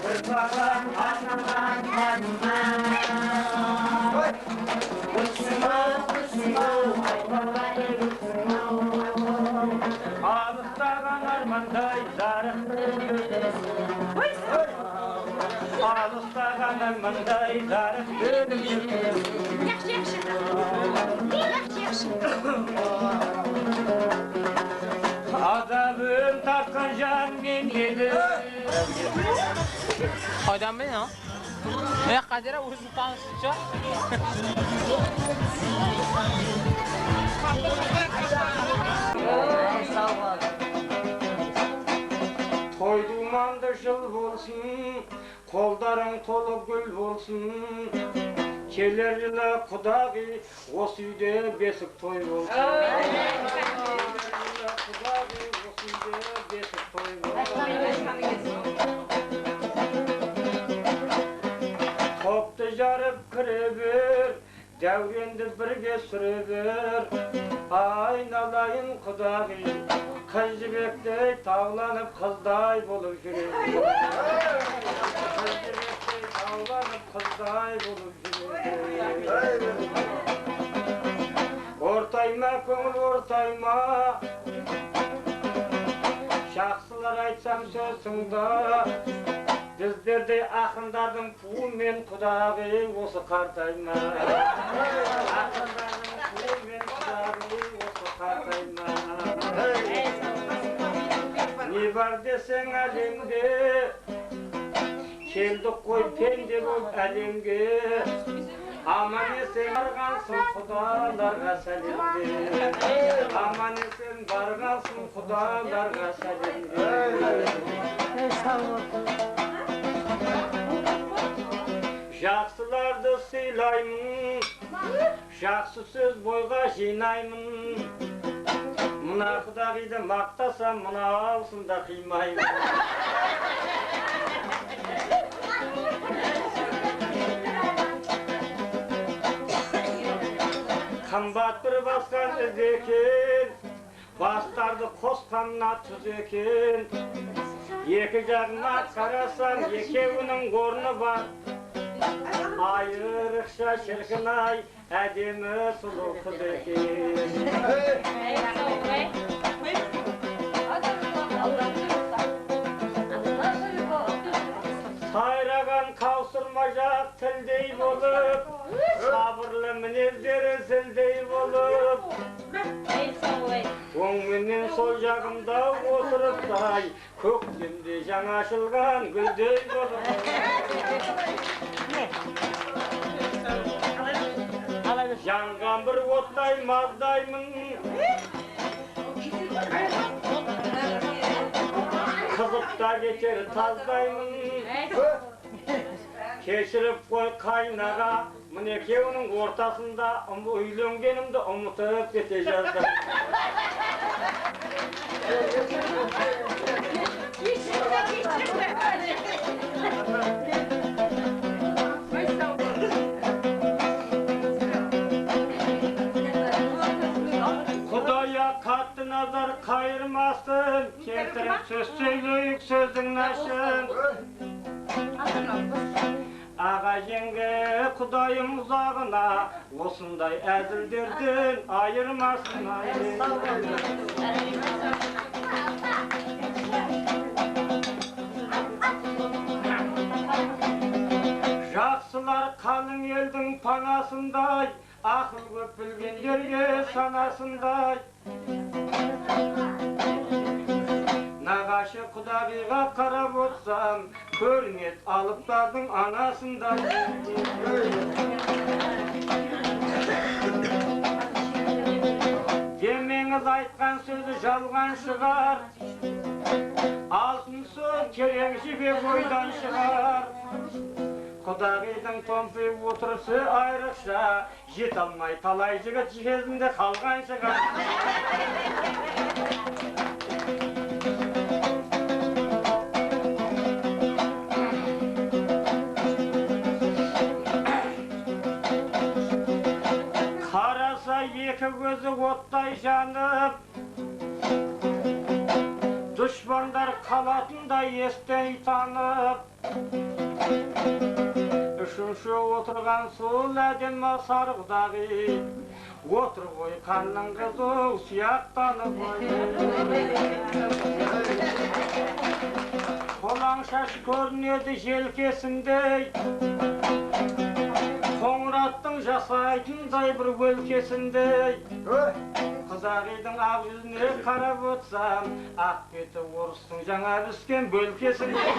Kırpalan anladan kanıma Ağlıktan armanday zarıktın Ağlıktan armanday zarıktın Azabım takkan can men yedim Adam ben ha? Ne kadar uzun tanıştıkça? Toy dumandı jıl bolsun, koldarың толы gül bolsun. Keler yıla kudağı, o süyde besik toy bolsun. Kudağı, o süyde besik toy bolsun. Koptu jarıp kırıbır, Däwrendi birge süreber, aynalayın Kudagy. Kız jibekdey tawlanyp kızday bolup jürer. Kız jibekdey tawlanyp kızday bolup jürer. Ortayma köngül ortayma, şahsılar aytsam sözsüngda. Bizlerde ahındardım pul men Kudagy osu kartayma. Ahındardım pul men Kudagy osu kartayma. Ne var desen alemde, keldik koy pende bolup alemge. Aman esen bargansın Kudalarga salemde. Aman esen bargansın Kudalarga salemde. Жақсыларды сыйлаймын, жақсы сөз бойға жинаймын. Мына Құдағиды мақтасам, мына алсында қимаймын. Қымбат бір басқан із екен, бастарды қосқанына тұз екен. Екі жағына қарасам, екеуінің орны бар. Айырықша шіркін-ай, әдемі сұлу қыз екен. Сайраған қаусырмажақ тілдей болып, сабырлы мінездері зілдей болып. Оңменен сол жағымда отырыптай, көктемде жаңа ашылған гүлдей болып. Жанған бір оттай маздаймын, қызып та кетер таздаймын. Кешіріп қой қайнаға, міне екеуінің ортасында үйленгенімді ұмытып кете жаздым. Құдая қатты назар қайырмасын, келтіріп сөз сөйлейік сөздің нашын. Аға жеңге Құдайым ұзағына, осындай әзілдерден айырмасын. Жақсылар қалың елдің панасындай, ақыл көп білгендерге санасындай. Нағашы Құдағиға қарап отсам, көрмет алыптардың анасындай. Демеңіз айтқан сөзі жалған шығар, алтын сөз керең жібек ойдан шығар. Құдағидің томпиып отырысы айрықша, жет алмай талай жігіт кезінде қалған шығар. Қараса екі көзі оттай жанып, дұшпандар қалатындай естей танып. Үшінші отырған сол әдемі сары Құдағи, отыр ғой қанның қызы сияқтанып. Қолаң шаш көрінеді желкесіндей, қоңыраттың жасайтындай бір өлкесіндей. Құдағидің ақ жүзіне қарап отсам, ақ беті орыстың жаңа піскен бөлкесіндей.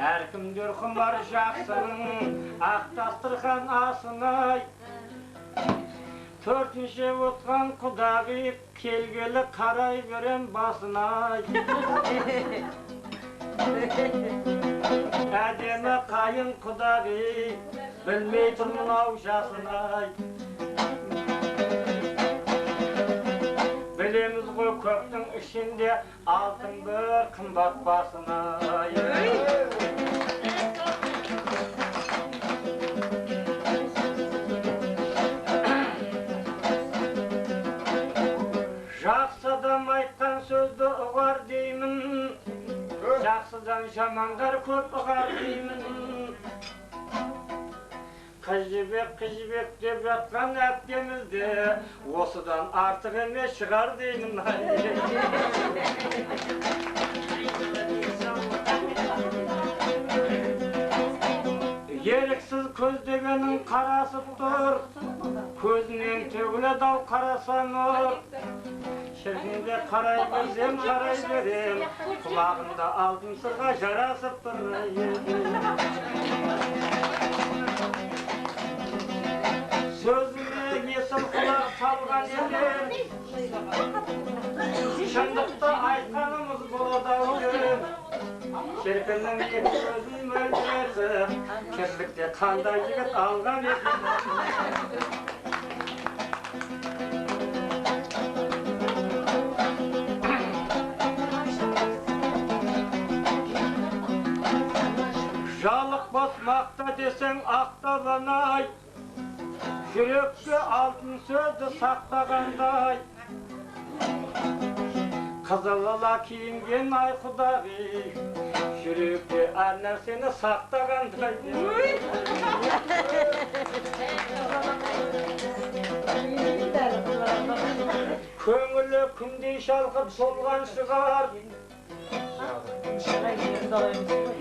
Әркімдер құмар жақсының, ақ дастархан асынай. Төртінші отқан Құдағи, келгелі қарай берем басынай. Әдемі қайын Құдағи, білмей тұрмын ау жасынай. köptün içinde altın bir kımbat basına. Жақсыдан айтқан сөзді ұғар деймін, жақсыдан жамандар көп ұғар деймін. Қыз жібек деп жатқан әпкемізде осыдан артық емес шығар деймін. Еріксіз көздегенің қарасып тұр, көзінен төгіледі ау қарасаң ұр. Шіркінге қарай берсем қарай берем, құлағында алтын сырға жарасып тұр. Сөзіме есіл құлақ салған едім, шындықты айтқанымыз болады ау дем. Шіркіннің екі көзін мөлдірді, кірлікте қандай жігіт алған едім. Жалық бас мақта десең ақтабанай, жүрекке алтын сөзді сақтағандай. Қызылала киінген ай құдағи, жүректе әр нәрсені сақтағандай. Көңілі күндей шалқып солған шығар,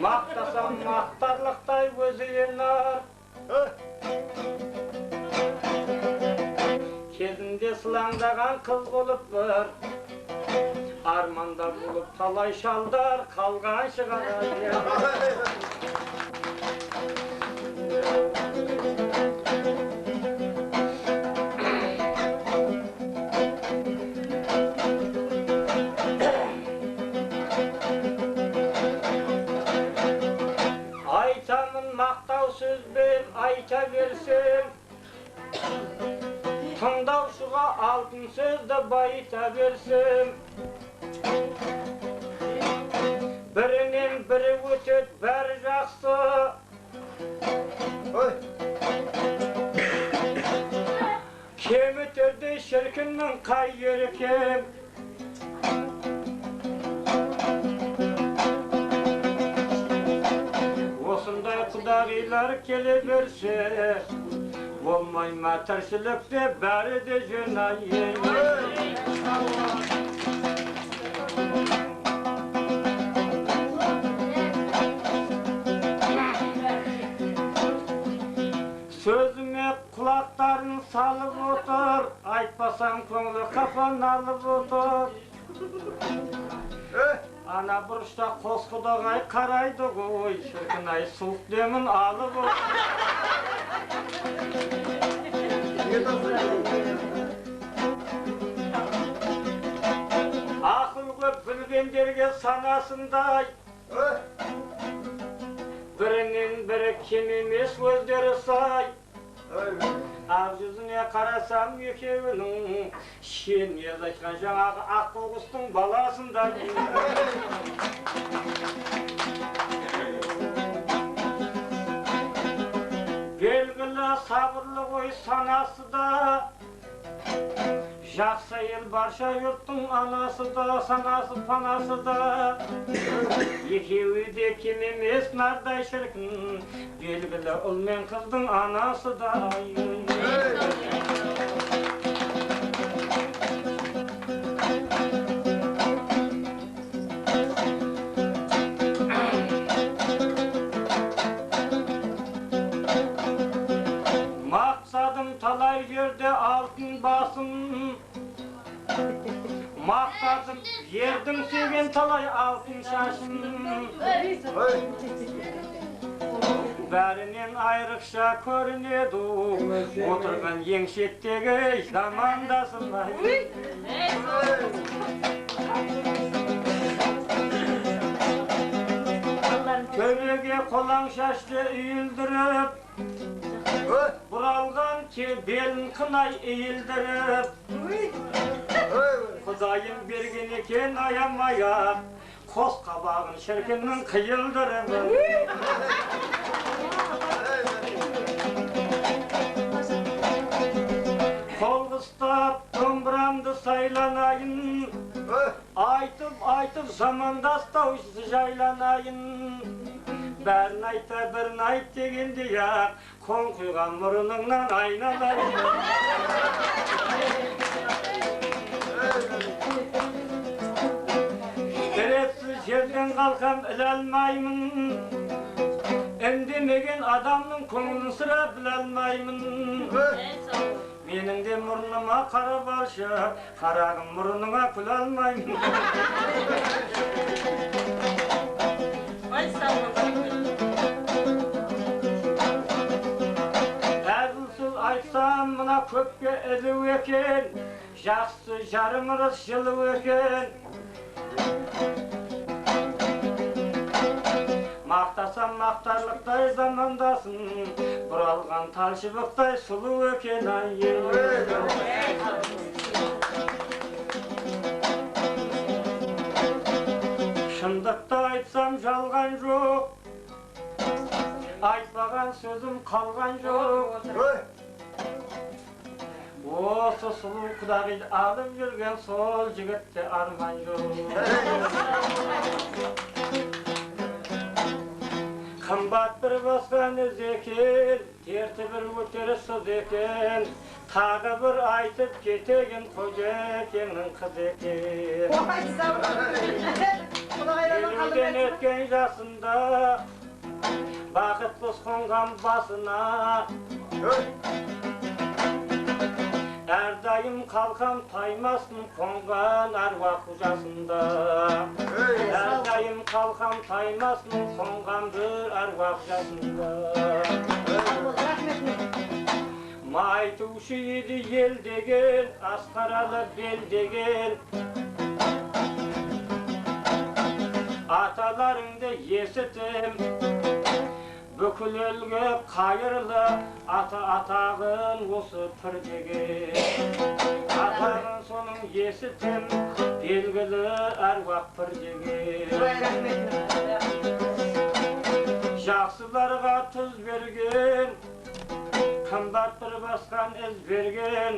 мақтасам мақтарлықтай өзі енар. Кезінде сылаңдаған қыз болып бір, арманда болып талай шалдар қалған шығар. Айтамын мақтау сөзбен айта берсем, тыңдаушыға алтын сөзді байыта берсем, бірінен бірі өтеді бәрі жақсы. Кемі төрде шіркіннің қай ері кем. Осындай құдағилар келе берсе, болмай ма тіршілікте бәрі де жөн ай. Сөзіме құлақтарын салып отыр, айтпасам көңілі қапан алып отыр. Ана бұрышта қос құдағай қарайды ғой, шіркін ай суық демін алып отыр. Ақыл көп білгендерге санасындай, бірінен бірі кем емес өздері сай. Ақ жүзіне қарасам екеуінің, шенез айтқан жаңағы аққу құстың баласындай. Белгілі сабырлы ғой санасы да, жақсы ел барша yurттың анасы да, санасы панасы да. Екеуі де кем емес нардай шіркін, белгілі ұл мен қыздың анасы да. Мақсадым талай жерде алтын басым, мақтадым ердің сүйген талай алтын шашын. Бәрінен айрықша көрінеді, отырған ең шеттегі замандасым. Төбеге қолаң шашты үйілдіріп, Buralgan ki belin kınay eğildirip Kudayım bergen eken ayamaya Kos kabağın şirkinin kıyıldırıp Kol kıstat dombramdı saylanayın Aytıp zamandas da jaylanayın Bern ayta bir ayt degende ya Kon kuygan murunundan aynalayın Teretsiz yerden kalkam ilalmayımın Endemegen adamın konunu sıra bilalmayımın Mening de murnuma qara barşı, qaragım murnuna kul almayım. Ay sağ ol. Əzilsiz aytsam mına köpke eziv eken, Жақсы жарымырыз жылы eken. Maqtasam maqtarlıqтай zamandasın, Buralgan talşыбıqтай sulu eken ay. Şındıqta aytsam жалған жоқ, Айтпаған сөзім қалған жоқ. Осы сұлу құдағиды алып жүрген сол жігітте арман жоқ. Қымбат бір басқан өз екен, терті бір өтері сөз екен, тағы бір айтып кетеген қожекеңнің қыз екен. Елуден өткен жасында, бақыт құс қонған басына, әрдайым қалқам таймасын қонған аруақ жасында. Әрдайым қалқам таймасын қонған бір аруақ жасында. Майтушы еді ел деген, асқаралы бел деген. Аталарыңды есітім, бүкіл елге қайырлы атағын осы пір деген. Атағын соның есітім, белгілі әруақ пір деген. Жақсыларға тұз берген, қымбат бір басқан із берген.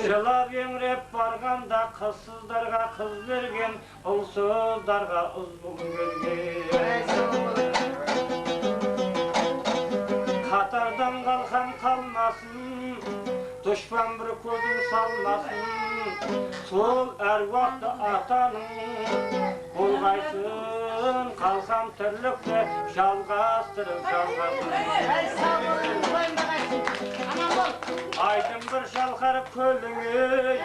Жылап еңіреп барғанда қызсыздарға қыз берген, ұлсыздарға ұзбұл берген. Қатардан қалқан қалмасын, дұшпан бір көзін салмасын. Сол әруақты атаның болғайсын, қалқам тірлікті жалғастырып Айдың бір шалқар көліңе,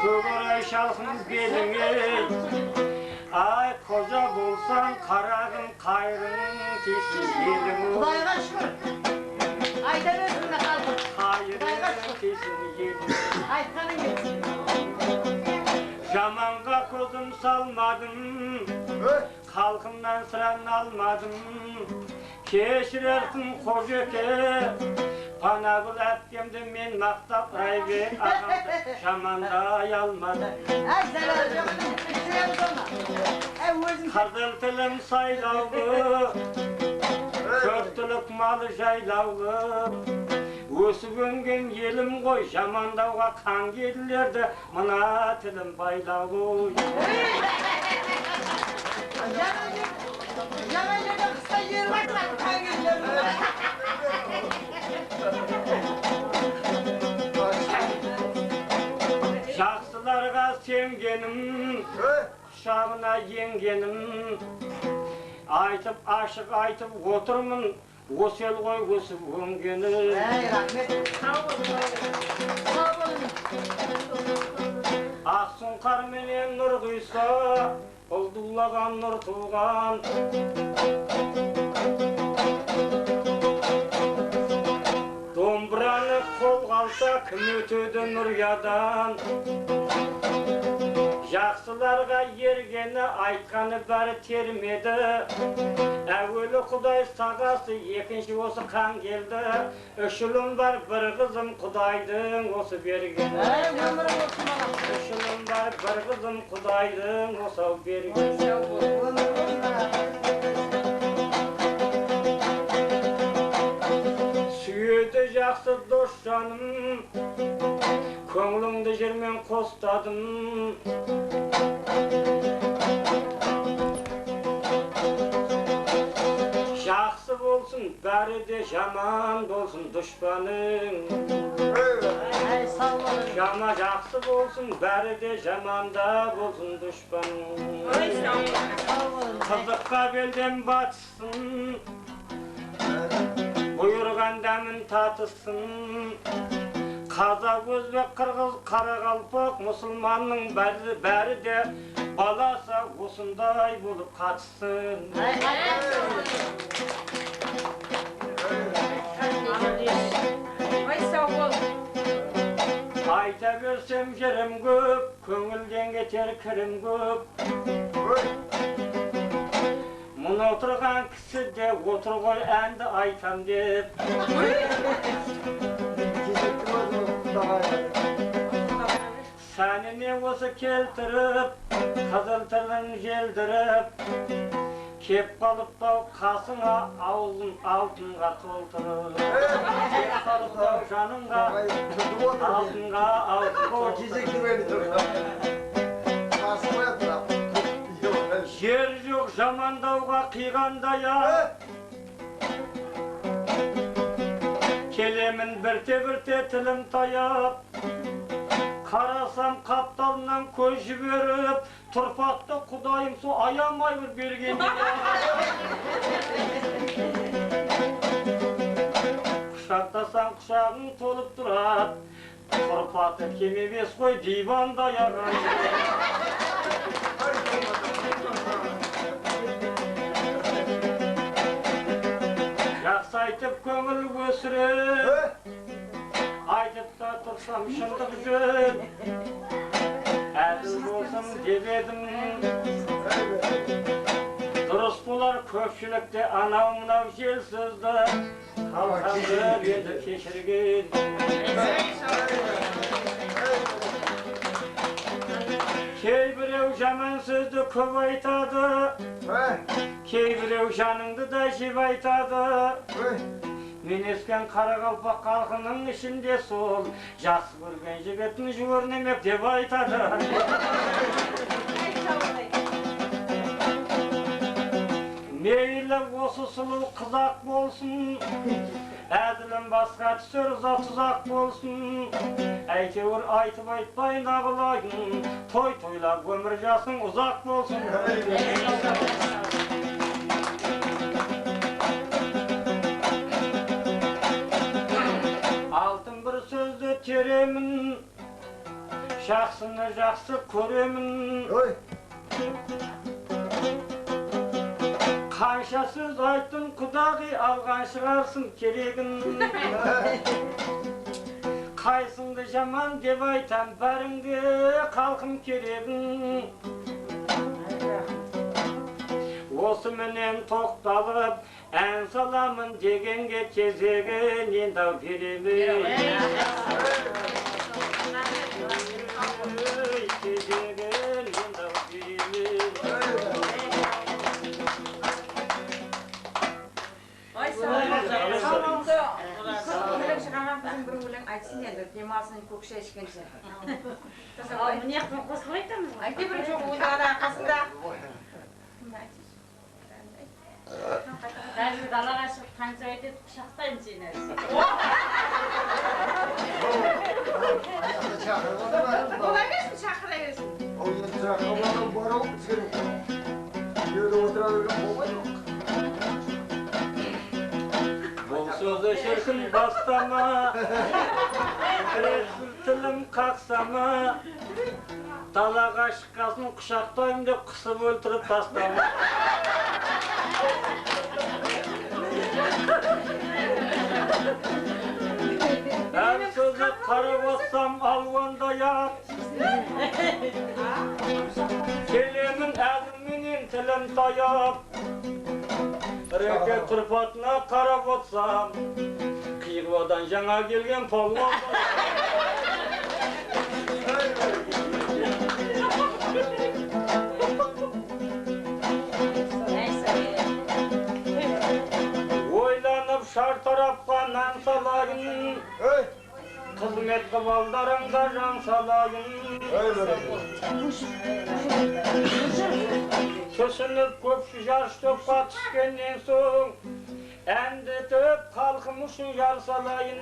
көгірай шалқын беліңе. Ай қожа болсаң қарағын қайрың тесін еліңе. Құдайға шүкір. Айдан өзіңді қалдың. Қайрың тесін еліңе. Айтқаның келсін. Жаманға көзім салмадым, халқымнан сыран алмадым. Кешірерсің қожеке, Панагүл әпкемді мен мақтап Райбек ағамды жамандай алмадым. Қызыл тілім сайлаулы, көптілік малы жайлаулы. Өсіп өнген елім ғой, жамандауға қан келілерді, мына тілім байлаулы. Жаңа жерде қыстай жер байтырады, қан келілерді. Жақсыларға сенгенім, құшағына енгенім. Айтып, ашық айтып отырмын, осы ел ғой өсіп өңгенім. Рахмет. Ақсұңқар менен нұр құйса, ұлдулаған нұр туған. Домбыраны қолға алса, кім өтеді нұр ядан. Жақсыларға ергені айтқаны бәрі термеді. Әуелі Құдай сағасы, екінші осы қан келді. Үш ұлым бар, бір қызым Құдайдың осы бергені. Үш ұлым бар, бір қызым Құдайдың осы бергені. Сүйеді жақсы дос жаным, көңіліңді жермен қостадым. Жақсы болсын, бәрі де жаман болсын дұшпаның. Жама жақсы болсын, бәрі де жаманда болсын дұшпаның. Қызыққа белден батсын, бұйырған дәмін татысын. Қазақ, өзбек, қырғыз, қарақалпақ, мұсылманның бәрі де баласа осындай болып қатыссын. Айта берсем жерім көп, көңілден кетер кірім көп. Мұны отырған кісі де отыр ғой әнді айтам деп. Сәніне осы келтіріп, қызыл тілін желдіріп, кеп қалыптау қасыңа аузын алтынға толтырып. Кеп қалыптау жаныңға алтынға жер жоқ жамандауға қиғандая. Келемін бірте-бірте тілім таяп, қарасам қапталынан көз жіберіп, тұрпатты Құдайым со аямай бір бергенде. Құшақтасаң құшағың толып тұрат, тұрпаты кем емес қой диванда яған. Жақсы айтып көңіл өсіріп, айтып та тұрсам шындық жөн. Әділ болсын деп едім, дұрыс болар көпшілікте анау-мынау жел сөзді қалқанды енді кешірген. Кейбіреу жаман сөзді көп айтады, кейбіреу жаныңды да жеп айтады. Мен ескен қарақалпақ халқының ішінде сол жақсы көрген жігітін жуырнемек деп айтады. Мейлі осы сұлу қызақ болсын, әділім басқа түсер ұзақ тұзақ болсын. Әйтеуір айтып айтпай нағылайын, той-тойлап өмір жасың ұзақ болсын. Алтын бір сөзді теремін, жақсыны жақсы көремін. Қанша сөз айттың Құдағи, алған шығарсың керегін. Қайсыңды жаман деп айтам, бәріңде қалқым керегін. Осы менен тоқталып, ән саламын дегенге кезегін енді беремін. Кезегін енді беремін. Өлең шығарған біздің бір өлең айтсын енді, демалсын көкше ішкенше. Міне қылып қосылып айтамыз ғой. Айте бір жоқ ойдағада арқасында. Қазір далаға шығып қанша өтеді құшақтаймын сені. Олай берсін, шақыра берсін. Бұл сөзі шіркін бастама, Резіл тілім қақсама, далаға шыққасын құшақтаймын деп қысып өлтіріп тастама. Әр сөзі қарап отсам алуандай ақ, Elen tayap Reke tırpatına karab otsam Kıyıvadan jana gelgen polvon Oylanıp şar tarafka men salayın Kızmet kıvaldarımda can salayın Kösünüp köpsü jarıştıp batışkenden soň Endetip halkım üçün jar salayın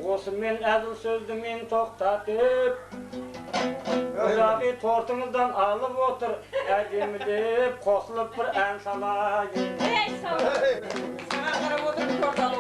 Osu men ädil sözdü men toktatıp Ulağı tortunuzdan alıp otur Ädemilip kosulup bir en salayın Ey sağ ol. Sana qarab oturib ko'rsalar.